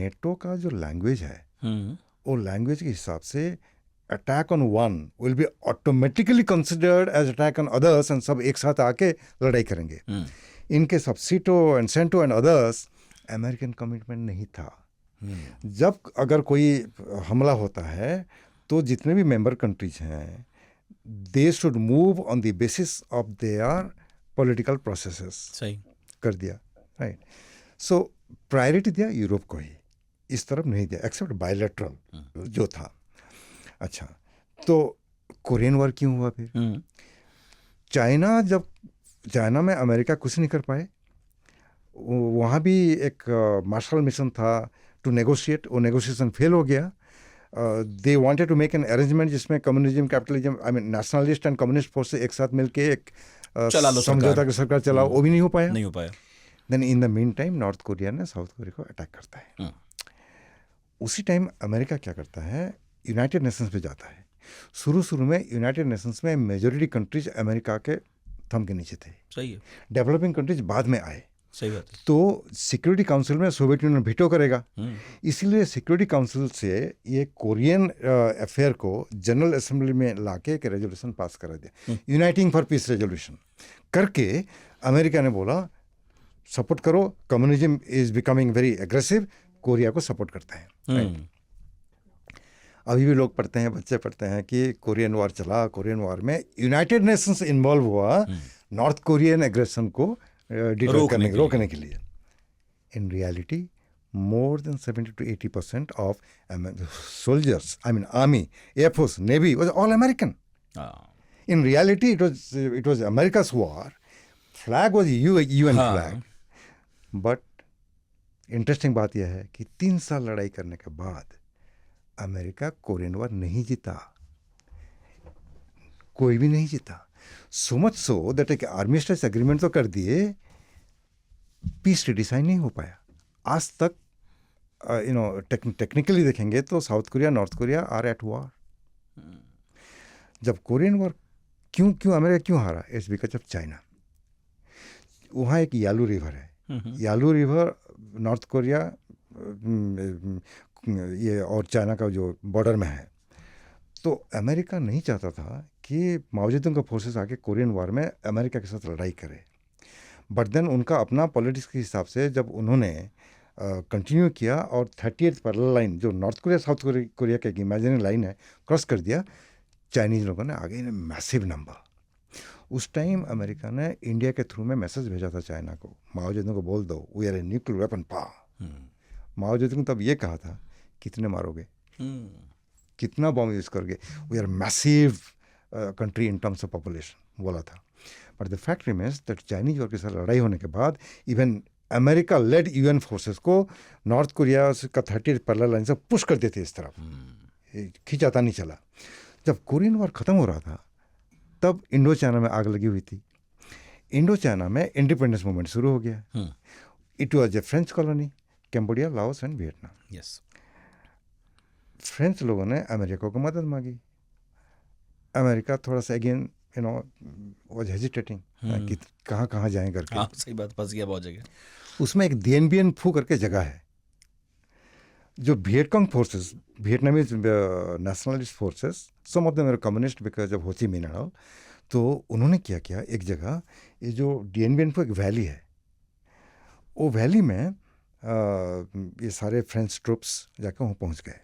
NATO का जो language है वो लैंग्वेज के हिसाब से attack on one will be automatically considered as attack on others and सब एक साथ आके लड़ाई करेंगे। इनके सब SEATO and CENTO and others American commitment नहीं था। जब अगर कोई हमला होता है तो जितने भी मेंबर कंट्रीज हैं they should move on the basis of their political processes. सही कर दिया, राइट। सो प्रायोरिटी दिया यूरोप को ही, इस तरफ नहीं दिया एक्सेप्ट बायलैटरल जो था। अच्छा, तो कोरियन वॉर क्यों हुआ फिर? चाइना में अमेरिका कुछ नहीं कर पाए। वहाँ भी एक मार्शल मिशन था टू नेगोशिएट, वो नेगोशिएशन फेल हो गया। They wanted to make an arrangement जिसमें communism, capitalism, I mean nationalist and communist force एक साथ मिलके एक समझौता की सरकार चलाओ, वो भी नहीं हो पाया। Then in the mean time north Korea ने साउथ कोरिया को अटैक करता है। उसी टाइम अमेरिका क्या करता है, यूनाइटेड नेशंस पे जाता है। शुरू में यूनाइटेड नेशंस में मेजॉरिटी कंट्रीज अमेरिका के थंब के नीचे थे। सही है। डेवलपिंग कंट्रीज बाद में आए। सही बात है। तो सिक्योरिटी काउंसिल में सोवियत यूनियन वीटो करेगा, इसलिए सिक्योरिटी काउंसिल से ये कोरियन अफेयर को जनरल असेंबली में लाके एक रेजोल्यूशन पास करा दिया, यूनाइटिंग फॉर पीस रेजोल्यूशन करके। अमेरिका ने बोला सपोर्ट करो, communism is becoming very aggressive, Korea को सपोर्ट करता है। अभी भी लोग पढ़ते हैं, बच्चे पढ़ते हैं कि कोरियन वॉर चला, कोरियन वॉर में यूनाइटेड नेशंस इन्वॉल्व हुआ नॉर्थ कोरियन एग्रेशन को रोकने के लिए। In reality more than 70 to 80% of soldiers, I mean army, air force, navy was all American. In reality it was America's war. Flag was UN flag. But interesting बात यह है कि 3 साल लड़ाई करने के बाद अमेरिका कोरियन वॉर नहीं जीता, कोई भी नहीं जीता। सो मच सो दैट एक आर्मिस्टिस एग्रीमेंट तो कर दिए, पीस ट्रीटी साइन नहीं हो पाया आज तक। टेक्निकली देखेंगे तो south Korea north Korea are at war. जब कोरियन वॉर क्यों अमेरिका क्यों हारा, इट्स बिकॉज ऑफ चाइना। वहाँ एक यालू रिवर है, यालू रिवर नॉर्थ कोरिया ये और चाइना का जो बॉर्डर में है। तो अमेरिका नहीं चाहता था कि माओजेदुंग का फोर्सेस आके कोरियन वॉर में अमेरिका के साथ लड़ाई करे। बट देन उनका अपना पॉलिटिक्स के हिसाब से जब उन्होंने कंटिन्यू किया और 30th पैरेलल लाइन जो नॉर्थ कोरिया साउथ कोरिया का एक इमेजिनरी लाइन है क्रॉस कर दिया, चाइनीज़ लोगों ने आगे मैसिव नंबर। उस टाइम अमेरिका ने इंडिया के थ्रू में मैसेज भेजा था चाइना को, माओ जेदुंग को बोल दो we are a nuclear weapon power. Mao Zedong तब ये कहा था कितने मारोगे, कितना बॉम्ब यूज़ करोगे, we are massive country in terms of population बोला था। But the fact remains that Chinese war के साथ लड़ाई होने के बाद even America led UN forces को नॉर्थ कोरिया का 30th पैरेलल लाइन से पुश कर देते इस तरफ, खिंचाता नहीं चला। जब कोरियन वॉर ख़त्म हो रहा था तब इंडो चाइना में आग लगी हुई थी। इंडो चाइना में इंडिपेंडेंस मूवमेंट शुरू हो गया। It was a French colony, Cambodia, Laos and Vietnam. French लोगों ने अमेरिका को मदद मांगी। अमेरिका थोड़ा सा अगेन वाज हेजिटेटिंग कि कहाँ जाएं करके। सही बात, फंस गया बहुत जगह। उसमें एक Dien Bien Phu करके जगह है, जो Vietcong forces, Vietnamese nationalist forces, some of them were communist because of Ho Chi Minh and all. तो उन्होंने क्या किया, एक जगह ये जो Dien Bien Phu एक वैली है, वो वैली में ये सारे फ्रेंच ट्रूप्स जाकर वहाँ पहुँच गए।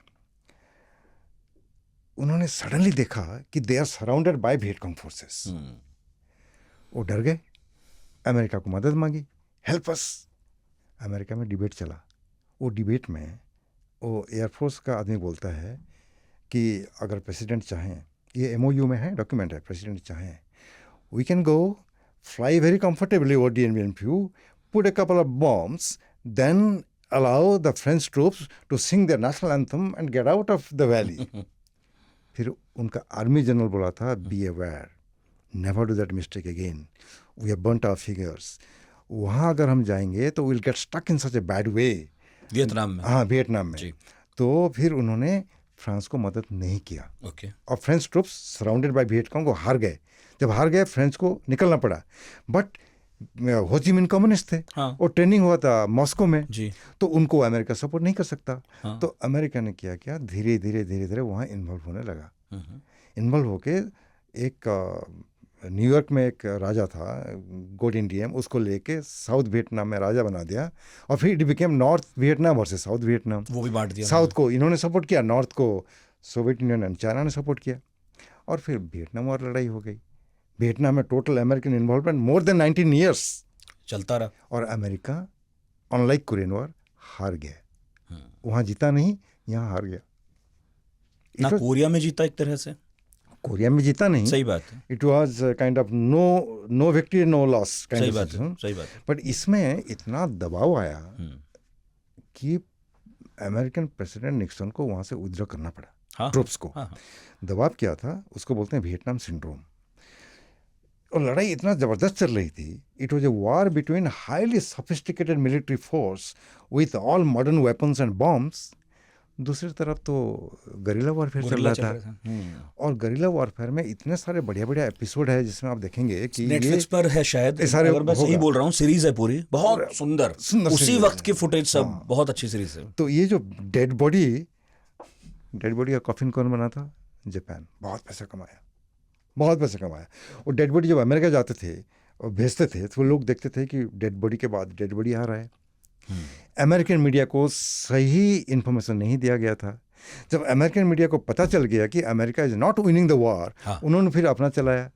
उन्होंने सडनली देखा कि they are surrounded by Vietcong forces. वो डर गए, अमेरिका को मदद मांगी, हेल्प अस। अमेरिका में डिबेट चला। वो डिबेट में वो एयरफोर्स का आदमी बोलता है कि अगर प्रेसिडेंट चाहें, ये MOU में है, डॉक्यूमेंट है, प्रेसिडेंट चाहें we can go fly very comfortably over Dien Bien Phu, put a couple of bombs, then allow the French troops to sing their national anthem and get out of the valley. फिर उनका army general बोला था be aware, never do that mistake again, we have burnt our fingers. वहाँ अगर हम जाएंगे तो will get stuck in such a bad way. Vietnam में? हाँ, वियतनाम में। तो फिर उन्होंने फ्रांस को मदद नहीं किया। और French troops surrounded by Viet Cong को हार गए। जब हार गए फ्रेंच को निकलना पड़ा। बट होचिमिन कम्युनिस्ट थे, हाँ और ट्रेनिंग हुआ था मॉस्को में, जी। तो उनको अमेरिका सपोर्ट नहीं कर सकता। हाँ। तो अमेरिका ने क्या किया, धीरे धीरे धीरे धीरे वहाँ इन्वॉल्व होने लगा। हम्म, इन्वॉल्व होके एक न्यूयॉर्क में एक राजा था गोडिंडियम, उसको लेके साउथ वियतनाम में राजा बना दिया, और फिर it became north Vietnam versus south Vietnam. वो भी बांट दिया साउथ को इन्होंने सपोर्ट किया, नॉर्थ को सोवियत यूनियन एंड चाइना ने सपोर्ट किया, और फिर वियतनाम और लड़ाई हो गई। वियतनाम में total American involvement more than 19 years चलता रहा। और अमेरिका अनलाइक कोरियन वॉर हार गया। वहाँ जीता नहीं, यहाँ हार गया। ना कोरिया में जीता एक तरह से, कोरिया में जीता नहीं, सही बात है, it was kind of no victory no loss सही काइंड बात ऑफ। है, सही बात है। बट इसमें इतना दबाव आया कि अमेरिकन प्रेसिडेंट निक्सन को वहाँ से विथड्रॉ करना पड़ा, हाँ ट्रूप्स को। हाँ हाँ। दबाव क्या था, उसको बोलते हैं वियतनाम सिंड्रोम। और लड़ाई इतना ज़बरदस्त चल रही थी, it was a war between highly sophisticated military force with all modern weapons and bombs. दूसरी तरफ तो गरिल्ला वॉरफेयर चल रहा था। और गरिल्ला वॉरफेयर में इतने सारे बढ़िया बढ़िया एपिसोड है जिसमें आप देखेंगे कि नेटफ्लिक्स पर है शायद, सारे अगर मैं सही होगा। बोल रहा हूँ, सीरीज है पूरी, बहुत सुंदर उसी सीरीज वक्त है। की फुटेज सब, हाँ। बहुत अच्छी सीरीज है। तो ये जो डेड बॉडी का कॉफिन कौन बना था? जापान। बहुत पैसा कमाया, बहुत पैसा कमाया। और डेड बॉडी जब अमेरिका जाते थे और भेजते थे तो लोग देखते थे कि डेड बॉडी के बाद डेड बॉडी आ रहा है। अमेरिकन मीडिया को सही इन्फॉर्मेशन नहीं दिया गया था। जब अमेरिकन मीडिया को पता चल गया कि America is not winning the war, उन्होंने फिर अपना चलाया।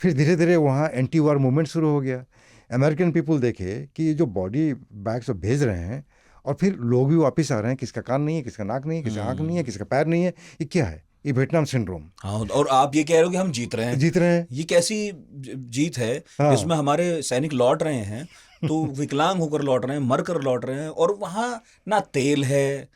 फिर धीरे धीरे वहाँ एंटी वॉर मूवमेंट शुरू हो गया। अमेरिकन पीपल देखे कि ये जो बॉडी बैग्स भेज रहे हैं और फिर लोग भी वापस आ रहे हैं, किसका कान नहीं है, किसका नाक नहीं है, किसका आँख नहीं है, किसका पैर नहीं है, ये क्या है? ये वियतनाम सिंड्रोम। हाँ, और आप ये कह रहे हो कि हम जीत रहे हैं। ये कैसी जीत है जिसमें हमारे सैनिक लौट रहे हैं तो विकलांग होकर लौट रहे हैं, मर कर लौट रहे हैं, और वहाँ ना तेल है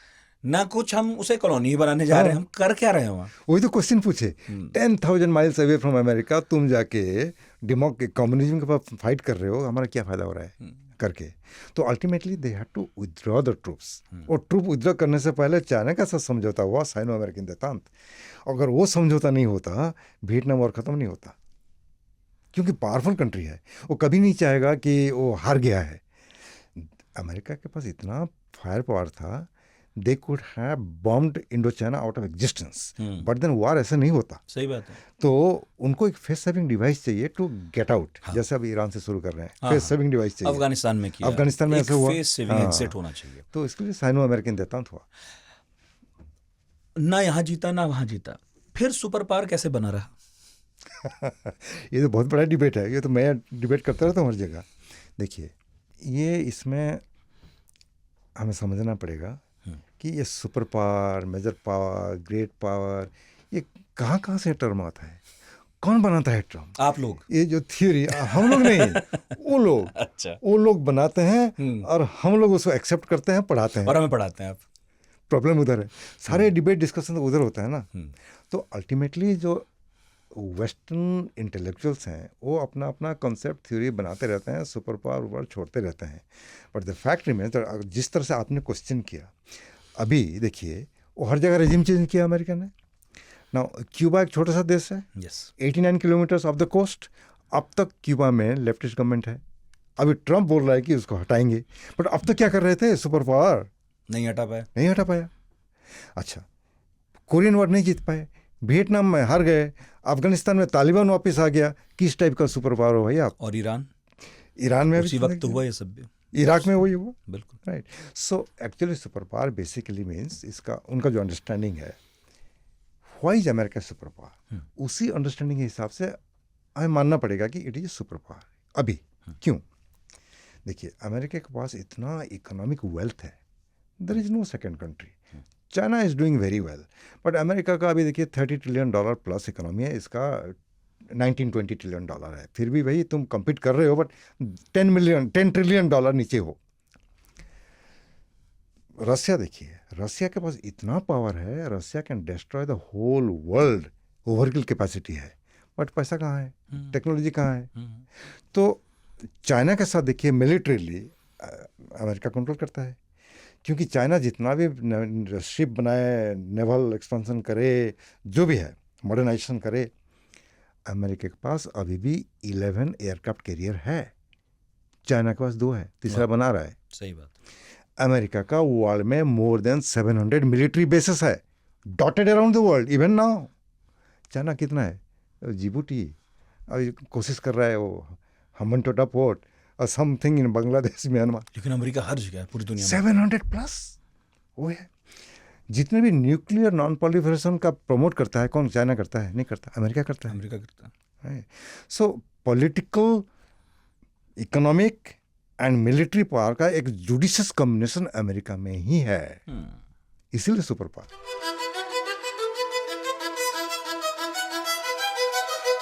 ना कुछ, हम उसे कॉलोनी बनाने जा रहे हैं। हम कर क्या रहे हैं वहाँ? वही तो क्वेश्चन पूछे। 10,000 माइल्स अवे फ्रॉम अमेरिका तुम जाके कम्युनिज्म के पास फाइट कर रहे हो, हमारा क्या फायदा हो रहा है करके। तो ultimately they had to withdraw the troops. और ट्रूप विथड्रॉ करने से पहले चाइना का साथ समझौता हुआ, साइनो अमेरिकन देतांत। अगर वो समझौता नहीं होता, वियतनाम वॉर खत्म नहीं होता, क्योंकि पावरफुल कंट्री है, वो कभी नहीं चाहेगा कि वो हार गया है। अमेरिका के पास इतना फायर पावर था, they could have bombed Indo China out of existence, but then war ऐसा नहीं होता। सही बात है। तो उनको एक फेस सेविंग डिवाइस चाहिए टू गेट आउट। जैसे अभी ईरान से शुरू कर रहे हैं, फेस सेविंग डिवाइस चाहिए। अफगानिस्तान में किया, अफगानिस्तान में ऐसा हुआ, फेस सेविंग एग्जिट होना चाहिए। तो इसके लिए साइनो अमेरिकन देतांत हुआ। ना यहाँ जीता ना वहाँ जीता, फिर सुपर पावर कैसे बना रहा? ये तो बहुत बड़ा डिबेट है। ये तो मैं डिबेट करता रहता हूँ हर जगह। देखिए, ये इसमें हमें समझना पड़ेगा कि ये super power, major power, great power, ये कहाँ से टर्म आता है, कौन बनाता है टर्म? आप लोग। ये जो थियोरी, हम लोग नहीं, वो लोग। अच्छा। वो लोग बनाते हैं और हम लोग उसको एक्सेप्ट करते हैं, पढ़ाते हैं, और हमें पढ़ाते हैं। आप प्रॉब्लम उधर है। सारे डिबेट डिस्कशन तो उधर होता है ना। तो अल्टीमेटली जो वेस्टर्न इंटेलेक्चुअल्स हैं वो अपना अपना कॉन्सेप्ट थ्योरी बनाते रहते हैं, सुपर पावर वर्ड छोड़ते रहते हैं। बट द फैक्ट रिमेंस, जिस तरह से आपने क्वेश्चन किया, अभी देखिए वो हर जगह रेजिम चेंज किया अमेरिका ने ना। क्यूबा एक छोटा सा देश है, 89 किलोमीटर्स ऑफ द कोस्ट। अब तक क्यूबा में लेफ्टिस्ट गवर्नमेंट है। अभी ट्रंप बोल रहा है कि उसको हटाएंगे, बट अब तक क्या कर रहे थे? सुपर पावर नहीं हटा पाया। अच्छा, कोरियन वॉर नहीं जीत पाए, वियतनाम में हार गए, अफगानिस्तान में तालिबान वापस आ गया। किस टाइप का सुपर पावर हो भाई आप? और ईरान में उसी वक्त हुआ ये सब, इराक में वही हुआ। बिल्कुल right. So actually super power basically means, इसका उनका जो अंडरस्टैंडिंग है, why is America super power, उसी अंडरस्टैंडिंग के हिसाब से हमें मानना पड़ेगा कि इट इज सुपर पावर। अभी क्यों? देखिए, अमेरिका के पास इतना इकोनॉमिक वेल्थ है, there is no second country. China is doing very well, but America का अभी देखिए $30 ट्रिलियन प्लस इकोनॉमी है, इसका 19-20 ट्रिलियन डॉलर है। फिर भी भाई तुम compete कर रहे हो, बट $10 ट्रिलियन नीचे हो। रसिया देखिए, रसिया के पास इतना पावर है, Russia can destroy the whole world, overkill capacity है, बट पैसा कहाँ है, टेक्नोलॉजी कहाँ है? तो चाइना के साथ देखिए मिलिट्रीली अमेरिका कंट्रोल करता है, क्योंकि चाइना जितना भी शिप बनाए, नेवल एक्सपेंशन करे, जो भी है मॉडर्नाइजेशन करे, अमेरिका के पास अभी भी 11 एयरक्राफ्ट कैरियर है। चाइना के पास 2 है, तीसरा बना रहा है। सही बात। अमेरिका का वर्ल्ड में मोर देन 700 मिलिट्री बेसिस है, dotted around the world even now. China कितना है? जिबूटी कोशिश कर रहा है वो हम्बनटोटा पोर्ट और समथिंग इन बांग्लादेश, म्यांमार। लेकिन अमेरिका हर जगह है पूरी दुनिया में 700 प्लस वो है। जितने भी न्यूक्लियर नॉन प्रोलिफरेशन का प्रमोट करता है, कौन? चाइना करता है? नहीं करता, अमेरिका करता है। अमेरिका करता है। सो political, economic and military power का एक जुडिशियस कॉम्बिनेशन अमेरिका में ही है, इसीलिए सुपर पावर।